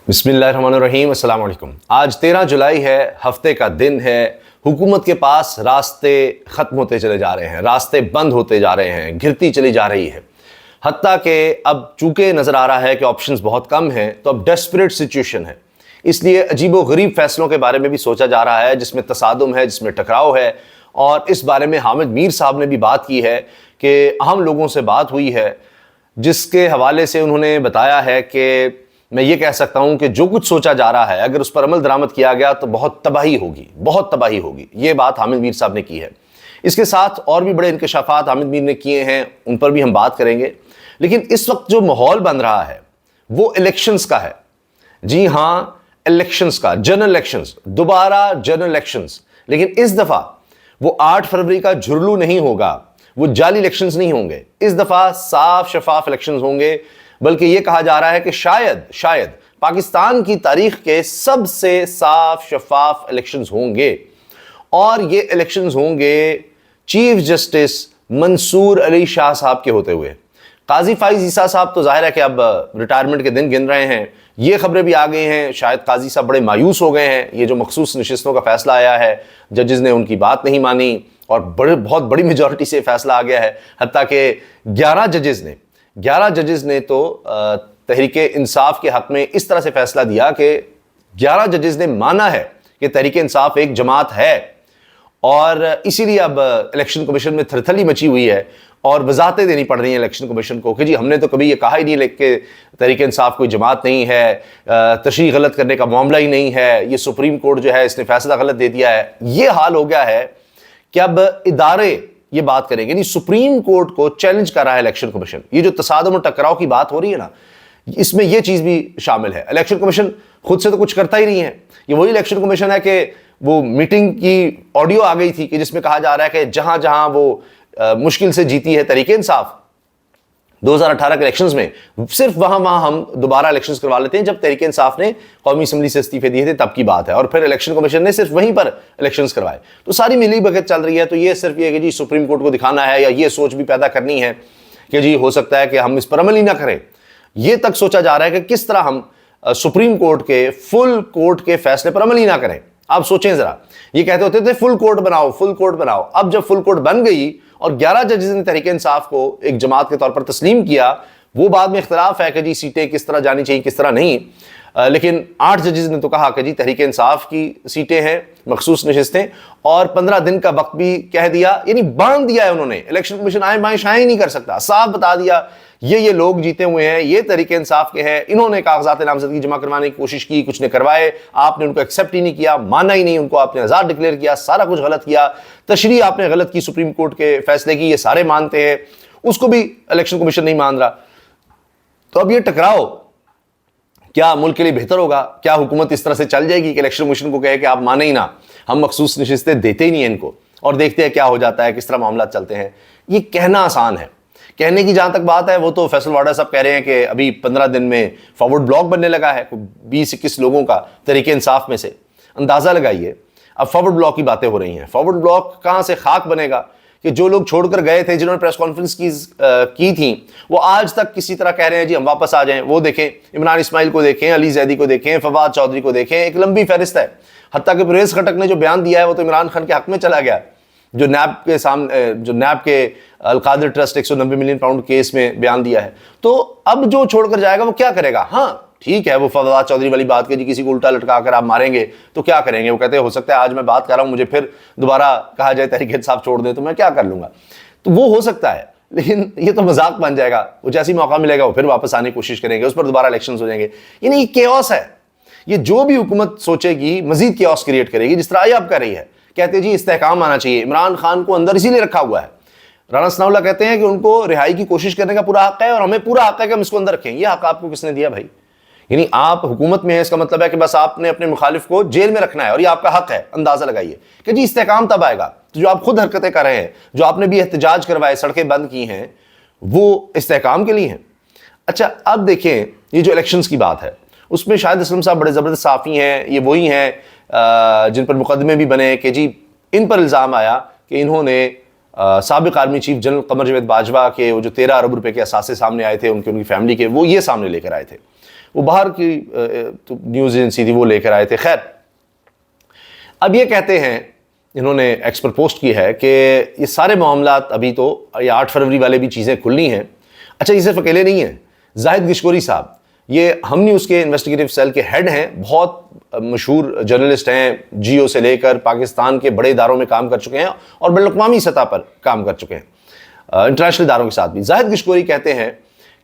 بسم اللہ الرحمن الرحیم، السلام علیکم۔ آج 13 جولائی ہے، ہفتے کا دن ہے۔ حکومت کے پاس راستے ختم ہوتے چلے جا رہے ہیں، راستے بند ہوتے جا رہے ہیں، گرتی چلی جا رہی ہے۔ حتیٰ کہ اب چونکہ نظر آ رہا ہے کہ آپشنز بہت کم ہیں تو اب ڈیسپریٹ سچویشن ہے، اس لیے عجیب و غریب فیصلوں کے بارے میں بھی سوچا جا رہا ہے جس میں تصادم ہے، جس میں ٹکراؤ ہے۔ اور اس بارے میں حامد میر صاحب نے بھی بات کی ہے کہ اہم لوگوں سے بات ہوئی ہے، جس کے حوالے سے انہوں نے بتایا ہے کہ میں یہ کہہ سکتا ہوں کہ جو کچھ سوچا جا رہا ہے اگر اس پر عمل درآمد کیا گیا تو بہت تباہی ہوگی، بہت تباہی ہوگی۔ یہ بات حامد میر صاحب نے کی ہے۔ اس کے ساتھ اور بھی بڑے انکشافات حامد میر نے کیے ہیں، ان پر بھی ہم بات کریں گے۔ لیکن اس وقت جو ماحول بن رہا ہے وہ الیکشنز کا ہے۔ جی ہاں، الیکشنز کا، جنرل الیکشنز، دوبارہ جنرل الیکشنز۔ لیکن اس دفعہ وہ 8 فروری کا جھرلو نہیں ہوگا، وہ جعلی الیکشنز نہیں ہوں گے۔ اس دفعہ صاف شفاف الیکشنز ہوں گے، بلکہ یہ کہا جا رہا ہے کہ شاید پاکستان کی تاریخ کے سب سے صاف شفاف الیکشنز ہوں گے۔ اور یہ الیکشنز ہوں گے چیف جسٹس منصور علی شاہ صاحب کے ہوتے ہوئے۔ قاضی فائز عیسیٰ صاحب تو ظاہر ہے کہ اب ریٹائرمنٹ کے دن گن رہے ہیں۔ یہ خبریں بھی آ گئی ہیں، شاید قاضی صاحب بڑے مایوس ہو گئے ہیں۔ یہ جو مخصوص نشستوں کا فیصلہ آیا ہے، ججز نے ان کی بات نہیں مانی اور بہت بڑی میجورٹی سے فیصلہ آ گیا ہے۔ حتیٰ کہ 11 ججز نے تو تحریک انصاف کے حق میں اس طرح سے فیصلہ دیا کہ 11 ججز نے مانا ہے کہ تحریک انصاف ایک جماعت ہے، اور اسی لیے اب الیکشن کمیشن میں تھرتھلی مچی ہوئی ہے اور وضاحتیں دینی پڑ رہی ہیں الیکشن کمیشن کو کہ جی ہم نے تو کبھی یہ کہا ہی نہیں کہ تحریک انصاف کوئی جماعت نہیں ہے، تشریح غلط کرنے کا معاملہ ہی نہیں ہے، یہ سپریم کورٹ جو ہے اس نے فیصلہ غلط دے دیا ہے۔ یہ حال ہو گیا ہے کہ اب ادارے یہ بات کریں گے، یعنی سپریم کورٹ کو چیلنج کر رہا ہے الیکشن کمیشن۔ یہ جو تصادم اور ٹکراؤ کی بات ہو رہی ہے نا، اس میں یہ چیز بھی شامل ہے۔ الیکشن کمیشن خود سے تو کچھ کرتا ہی نہیں ہے۔ یہ وہی الیکشن کمیشن ہے کہ وہ میٹنگ کی آڈیو آ گئی تھی کہ جس میں کہا جا رہا ہے کہ جہاں جہاں وہ مشکل سے جیتی ہے تحریک انصاف 2018 کے الیکشنز میں، صرف وہاں ہم دوبارہ الیکشنز کروا لیتے ہیں۔ جب تحریک انصاف نے قومی اسمبلی سے استعفے دیے تھے تب کی بات ہے، اور پھر الیکشن کمیشن نے صرف وہیں پر الیکشنز کروائے۔ تو ساری ملی بھگت چل رہی ہے۔ تو یہ صرف یہ کہ جی سپریم کورٹ کو دکھانا ہے، یا یہ سوچ بھی پیدا کرنی ہے کہ جی ہو سکتا ہے کہ ہم اس پر عمل ہی نہ کریں۔ یہ تک سوچا جا رہا ہے کہ کس طرح ہم سپریم کورٹ کے فل کورٹ کے فیصلے پر عمل ہی نہ کریں۔ آپ سوچیں ذرا، یہ کہتے ہوتے تھے فل کورٹ بناؤ۔ اب جب فل کورٹ بن گئی اور 11 ججز نے تحریک انصاف کو ایک جماعت کے طور پر تسلیم کیا، وہ بعد میں اختلاف ہے کہ جی سیٹیں کس طرح جانی چاہیے کس طرح نہیں، لیکن 8 ججز نے تو کہا کہ جی تحریک انصاف کی سیٹیں ہیں، مخصوص نشستیں، اور 15 دن کا وقت بھی کہہ دیا، یعنی باندھ دیا ہے انہوں نے۔ الیکشن کمیشن آئیں بائیں شائیں ہی نہیں کر سکتا، صاف بتا دیا یہ لوگ جیتے ہوئے ہیں، یہ تحریک انصاف کے ہیں، انہوں نے کاغذات نامزدگی جمع کروانے کی کوشش کی، کچھ نے کروائے، آپ نے ان کو ایکسیپٹ ہی نہیں کیا، مانا ہی نہیں ان کو، آپ نے آزاد ڈکلیئر کیا، سارا کچھ غلط کیا، تشریح آپ نے غلط کی سپریم کورٹ کے فیصلے کی، یہ سارے مانتے ہیں، اس کو بھی الیکشن کمیشن نہیں مان رہا۔ تو اب یہ ٹکراؤ کیا ملک کے لیے بہتر ہوگا؟ کیا حکومت اس طرح سے چل جائے گی کہ الیکشن کمیشن کو کہے کہ آپ مانے ہی نہ، ہم مخصوص نشستیں دیتے ہی نہیں ہیں ان کو، اور دیکھتے ہیں کیا ہو جاتا ہے، کس طرح معاملات چلتے ہیں؟ یہ کہنا آسان ہے، کہنے کی جہاں تک بات ہے وہ تو فیصل واڈا صاحب کہہ رہے ہیں کہ ابھی 15 دن میں فارورڈ بلاک بننے لگا ہے 20-21 لوگوں کا تحریک انصاف میں سے۔ اندازہ لگائیے، اب فارورڈ بلاک کی باتیں ہو رہی ہیں۔ فارورڈ بلاک کہاں سے خاک بنے گا کہ جو لوگ چھوڑ کر گئے تھے، جنہوں نے پریس کانفرنس کی تھیں، وہ آج تک کسی طرح کہہ رہے ہیں جی ہم واپس آ جائیں۔ وہ دیکھیں، عمران اسماعیل کو دیکھیں، علی زیدی کو دیکھیں، فواد چودھری کو دیکھیں، ایک لمبی فہرست ہے۔ حتیٰ کہ پرویز خٹک نے جو بیان دیا ہے وہ تو عمران خان کے حق میں چلا گیا، جو نیب کے القادر ٹرسٹ 190 ملین پاؤنڈ کیس میں بیان دیا ہے۔ تو اب جو چھوڑ کر جائے گا وہ کیا کرے گا؟ ہاں ٹھیک ہے، وہ فواد چودھری والی بات کہ جی کسی کو الٹا لٹکا کر آپ ماریں گے تو کیا کریں گے؟ وہ کہتے ہیں ہو سکتا ہے آج میں بات کر رہا ہوں، مجھے پھر دوبارہ کہا جائے تحریک انصاف چھوڑ دیں تو میں کیا کر لوں گا؟ تو وہ ہو سکتا ہے، لیکن یہ تو مذاق بن جائے گا۔ وہ جیسی موقع ملے گا وہ پھر واپس آنے کی کوشش کریں گے، اس پر دوبارہ الیکشنز ہو جائیں گے۔ یعنی یہ کیوس ہے، یہ جو بھی حکومت سوچے گی مزید کیوس کریٹ کرے گی، جس طرح یہ اب کر رہی ہے۔ کہتے ہیں جی استحکام آنا چاہیے، عمران خان کو اندر اسی لیے رکھا ہوا ہے۔ رانا ثناء اللہ کہتے ہیں کہ ان کو رہائی کی کوشش کرنے کا پورا حق ہے، اور ہمیں پورا حق ہے کہ ہم اس کو اندر رکھیں۔ یہ حق آپ کو کس نے دیا بھائی؟ یعنی آپ حکومت میں ہیں، اس کا مطلب ہے کہ بس آپ نے اپنے مخالف کو جیل میں رکھنا ہے، اور یہ آپ کا حق ہے۔ اندازہ لگائیے کہ جی استحکام تب آئے گا تو جو آپ خود حرکتیں کر رہے ہیں، جو آپ نے بھی احتجاج کروائے، سڑکیں بند کی ہیں، وہ استحکام کے لیے ہیں۔ اچھا اب دیکھیں یہ جو الیکشنز کی بات ہے، اس میں شاہد اسلم صاحب بڑے زبردست صحافی ہیں، یہ وہی ہیں جن پر مقدمے بھی بنے کہ جی ان پر الزام آیا کہ انہوں نے سابق army chief general Qamar Javed Bajwa کے وہ جو 13 ارب روپے کے اثاثے سامنے آئے تھے ان کی فیملی کے، وہ یہ سامنے لے کر آئے تھے۔ وہ باہر کی نیوز ایجنسی تھی وہ لے کر آئے تھے. خیر اب یہ کہتے ہیں, انہوں نے ایکس پر پوسٹ کی ہے کہ یہ سارے معاملات ابھی تو یہ 8 فروری والے بھی چیزیں کھلنی ہیں. اچھا یہ صرف اکیلے نہیں ہیں, زاہد گشکوری صاحب یہ ہم نیوز کے انویسٹیگیٹو سیل کے ہیڈ ہیں, بہت مشہور جرنلسٹ ہیں, جیو سے لے کر پاکستان کے بڑے اداروں میں کام کر چکے ہیں اور بین الاقوامی سطح پر کام کر چکے ہیں, انٹرنیشنل اداروں کے ساتھ بھی. زاہد گشکوری کہتے ہیں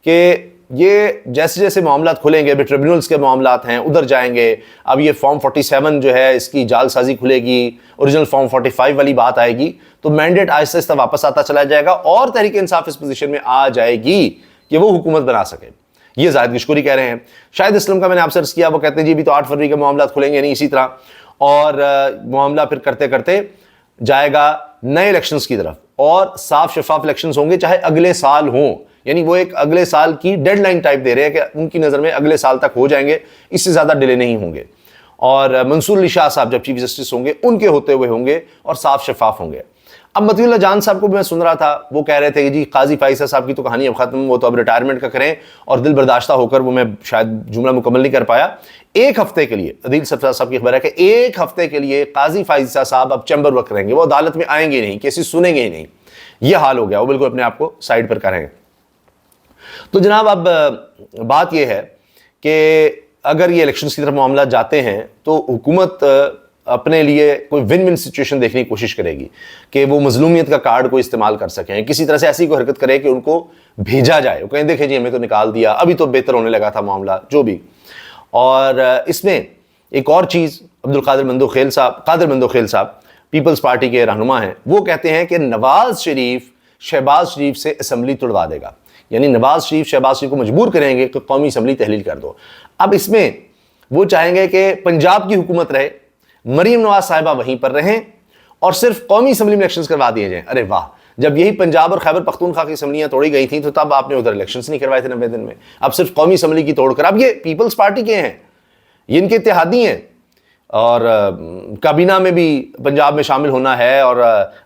کہ یہ جیسے جیسے معاملات کھلیں گے, ابھی ٹریبیونلز کے معاملات ہیں ادھر جائیں گے, اب یہ فارم 47 جو ہے اس کی جال سازی کھلے گی, اوریجنل فارم 45 والی بات آئے گی, تو مینڈیٹ آہستہ آہستہ واپس آتا چلا جائے گا اور تحریک انصاف اس پوزیشن میں آ جائے گی کہ وہ حکومت بنا سکے. یہ زاہد گشکوری کہہ رہے ہیں. شاہد اسلم کا میں نے آپ سے عرض کیا, وہ کہتے ہیں جی ابھی تو 8 فروری کے معاملات کھلیں گے نہیں اسی طرح, اور معاملہ پھر کرتے کرتے جائے گا نئے الیکشنز کی طرف, اور صاف شفاف الیکشنز ہوں گے چاہے اگلے سال ہوں. یعنی وہ ایک اگلے سال کی ڈیڈ لائن ٹائپ دے رہے ہیں کہ ان کی نظر میں اگلے سال تک ہو جائیں گے, اس سے زیادہ ڈیلے نہیں ہوں گے. اور منصور علی شاہ صاحب جب چیف جسٹس ہوں گے ان کے ہوتے ہوئے ہوں گے اور صاف شفاف ہوں گے. اب مطیع اللہ جان صاحب کو بھی میں سن رہا تھا, وہ کہہ رہے تھے کہ جی قاضی فائزہ صاحب کی تو کہانی اب ختم, وہ تو اب ریٹائرمنٹ کا کریں, اور دل برداشتہ ہو کر وہ میں شاید جملہ مکمل نہیں کر پایا. 1 ہفتے کے لیے عدیل صفدر صاحب کی خبر ہے کہ 1 ہفتے کے لیے قاضی فائزہ صاحب اب چیمبر ورک کریں گے, وہ عدالت میں آئیں گے نہیں, کیسز سنیں گے ہی نہیں. یہ حال ہو گیا, وہ بالکل اپنے آپ کو سائڈ پر کریں گے. تو جناب اب بات یہ ہے کہ اگر یہ الیکشنز کی طرف معاملات جاتے ہیں تو حکومت اپنے لیے کوئی ون ون سچویشن دیکھنے کی کوشش کرے گی کہ وہ مظلومیت کا کارڈ کو استعمال کر سکیں, کسی طرح سے ایسی کوئی حرکت کرے کہ ان کو بھیجا جائے, وہ کہیں دیکھیں جی ہمیں تو نکال دیا, ابھی تو بہتر ہونے لگا تھا معاملہ جو بھی. اور اس میں ایک اور چیز, قادر مندوخیل صاحب پیپلز پارٹی کے رہنما ہیں, وہ کہتے ہیں کہ نواز شریف شہباز شریف سے اسمبلی توڑوا دے گا, یعنی نواز شریف شہباز شریف کو مجبور کریں گے کہ قومی اسمبلی تحلیل کر دو. اب اس میں وہ چاہیں گے کہ پنجاب کی حکومت رہے, مریم نواز صاحبہ وہیں پر رہیں, اور صرف قومی اسمبلی میں الیکشنز کروا دیے جائیں. ارے واہ, جب یہی پنجاب اور خیبر پختونخوا کی اسمبلیاں توڑی گئی تھیں تو تب آپ نے ادھر الیکشنز نہیں کروائے تھے 90 دن میں, اب صرف قومی اسمبلی کی توڑ کر. اب یہ پیپلز پارٹی کے ہیں, یہ ان کے اتحادی ہیں, اور کابینہ میں بھی پنجاب میں شامل ہونا ہے, اور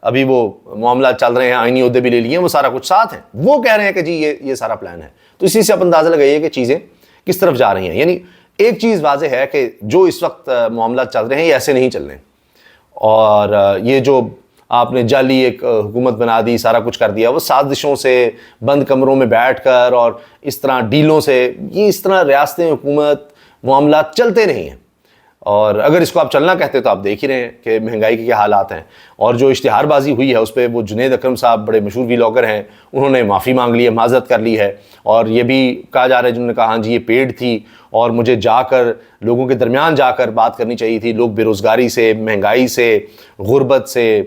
ابھی وہ معاملات چل رہے ہیں, آئینی عہدے بھی لے لیے, وہ سارا کچھ ساتھ ہیں. وہ کہہ رہے ہیں کہ جی یہ سارا پلان ہے. تو اسی سے آپ اندازہ لگائیے کہ چیزیں کس طرف جا رہی ہیں. یعنی ایک چیز واضح ہے کہ جو اس وقت معاملات چل رہے ہیں یہ ایسے نہیں چل رہے, اور یہ جو آپ نے جعلی ایک حکومت بنا دی, سارا کچھ کر دیا, وہ سازشوں سے بند کمروں میں بیٹھ کر اور اس طرح ڈیلوں سے, یہ اس طرح ریاستیں حکومت معاملات چلتے نہیں ہیں. اور اگر اس کو آپ چلنا کہتے تو آپ دیکھ ہی رہے ہیں کہ مہنگائی کے کیا حالات ہیں. اور جو اشتہار بازی ہوئی ہے اس پہ وہ جنید اکرم صاحب بڑے مشہور ویلاگر ہیں, انہوں نے معافی مانگ لی ہے, معذرت کر لی ہے, اور یہ بھی کہا جا رہا ہے جنہوں نے کہا ہاں جی یہ پیڈ تھی اور مجھے جا کر لوگوں کے درمیان جا کر بات کرنی چاہیے تھی. لوگ بے روزگاری سے, مہنگائی سے, غربت سے,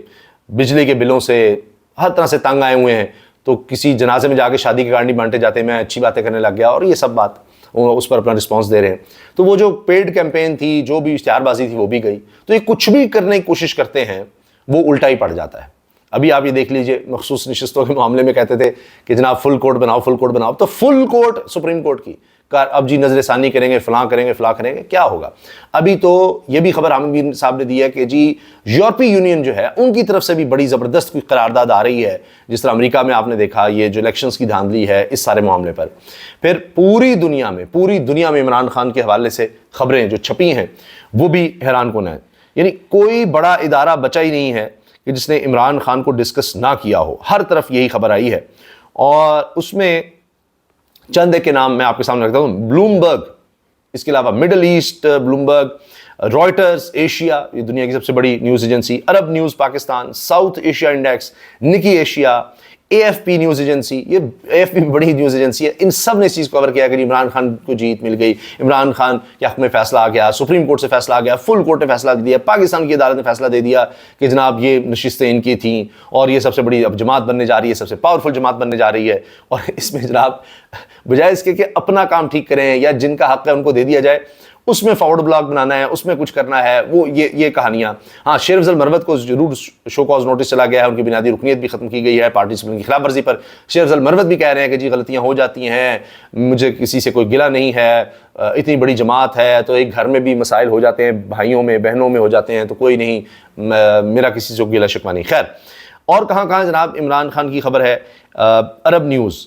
بجلی کے بلوں سے, ہر طرح سے تنگ آئے ہوئے ہیں, تو کسی جنازے میں جا کے شادی کے کارڈ نہیں بانٹے جاتے, میں اچھی باتیں کرنے لگ گیا, اور یہ سب بات اس پر اپنا رسپانس دے رہے ہیں. تو وہ جو پیڈ کیمپین تھی, جو بھی اشتہار بازی تھی وہ بھی گئی. تو یہ کچھ بھی کرنے کی کوشش کرتے ہیں وہ الٹا ہی پڑ جاتا ہے. ابھی آپ یہ دیکھ لیجئے, مخصوص نشستوں کے معاملے میں کہتے تھے کہ جناب فل کورٹ بناؤ, تو فل کورٹ سپریم کورٹ کی اب جی نظر ثانی کریں گے, فلاں کریں گے, کیا ہوگا. ابھی تو یہ بھی خبر عامر میر صاحب نے دی ہے کہ جی یورپی یونین جو ہے ان کی طرف سے بھی بڑی زبردست کوئی قرارداد آ رہی ہے, جس طرح امریکہ میں آپ نے دیکھا یہ جو الیکشنز کی دھاندلی ہے اس سارے معاملے پر. پھر پوری دنیا میں عمران خان کے حوالے سے خبریں جو چھپی ہیں وہ بھی حیران کن ہیں. یعنی کوئی بڑا ادارہ بچا ہی نہیں ہے کہ جس نے عمران خان کو ڈسکس نہ کیا ہو, ہر طرف یہی خبر آئی ہے. اور اس میں چند ایک کے نام میں آپ کے سامنے رکھتا ہوں. بلومبرگ, اس کے علاوہ Middle East Bloomberg, Reuters Asia, یہ دنیا کی سب سے بڑی news agency, Arab News Pakistan, South Asia Index, Nikkei Asia, A F P news agency, یہ اے ایف پی بڑی نیوز ایجنسی ہے, ان سب نے اس چیز کو کور کیا کہ عمران خان کو جیت مل گئی, عمران خان کے حق میں فیصلہ آ گیا, سپریم کورٹ سے فیصلہ آ گیا, فل کورٹ نے فیصلہ دے دیا, پاکستان کی عدالت نے فیصلہ دے دیا کہ جناب یہ نشستیں ان کی تھیں, اور یہ سب سے بڑی اب جماعت بننے جا رہی ہے, سب سے پاورفل جماعت بننے جا رہی ہے. اور اس میں جناب بجائے اس کے کہ اپنا کام ٹھیک کریں یا جن کا حق ہے ان کو دے دیا جائے, اس میں فارورڈ بلاک بنانا ہے, اس میں کچھ کرنا ہے, وہ یہ کہانیاں. ہاں, شیر افضل مروت کو ضرور شو کاز نوٹس چلا گیا ہے, ان کی بنیادی رکنیت بھی ختم کی گئی ہے پارٹی ڈسپلن کی خلاف ورزی پر. شیر افضل مروت بھی کہہ رہے ہیں کہ جی غلطیاں ہو جاتی ہیں, مجھے کسی سے کوئی گلہ نہیں ہے, اتنی بڑی جماعت ہے تو ایک گھر میں بھی مسائل ہو جاتے ہیں, بھائیوں میں بہنوں میں ہو جاتے ہیں, تو کوئی نہیں, میرا کسی سے گلہ شکوہ نہیں. خیر, اور کہاں جناب عمران خان کی خبر ہے. عرب نیوز,